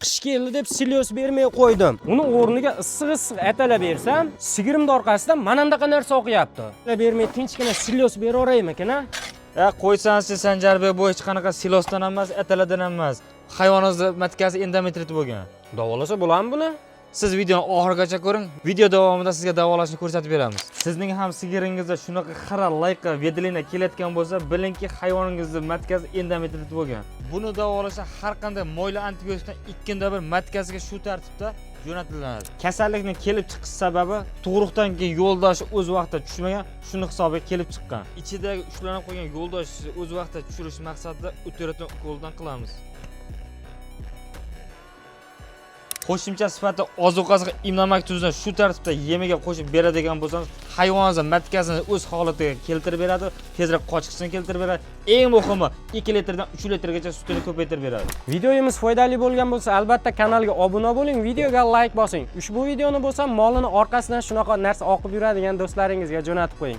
qish keldi deb silyos bermay qo'ydim. Uni o'rniga issiq atalab bersam, sigirimning orqasidan mana bunaqa narsa o'qiyapti. Bermay tinchgina silyos beraveraymikin-a? Qo'ysansiz Sanjar bey, bu hech qanaqa silosdan emas, ataladan emas. Hayvoningizni matkasi endometriit bo'lgan. Davolasa bo'ladimi buni? Siz videoni oxirigacha ko'ring. Video davomida sizga davolashni ko'rsatib beramiz. Sizning ham sigiringizda shunaqa xira layqa vedlina kelayotgan bo'lsa, bilingki hayvoningizni matkasi endometriit bo'lgan. Buni davolashda har qanday mo'yla antibiotikdan ikkunda bir matkasiga shu tartibda jo'natiladi. Kasallikning kelib chiqish sababi tug'ruqdan keyin yo'ldoshi o'z vaqtida tushmagan, shuni hisobiga kelib chiqqan. Ichidagi ushlanib qolgan yo'ldoshni o'z vaqtida tushirish maqsadida operativ ukoldan qilamiz. Qo'shimcha sifatida ozuqasiga imlamak tuzini shu tartibda yemiga qo'shib beradigan bo'lsangiz, hayvoningizning matkasini o'z holatiga keltirib beradi, tezroq qochishini keltirib beradi. Eng muhimi 2 litrdan 3 litrgacha sutini ko'paytirib beradi. Videomiz foydali bo'lgan bo'lsa, albatta kanalga obuna bo'ling, videoga like bosing. Ushbu videoni bo'lsa, molini orqasidan shunaqa narsa oqib yuradigan do'stlaringizga jo'natib qo'ying.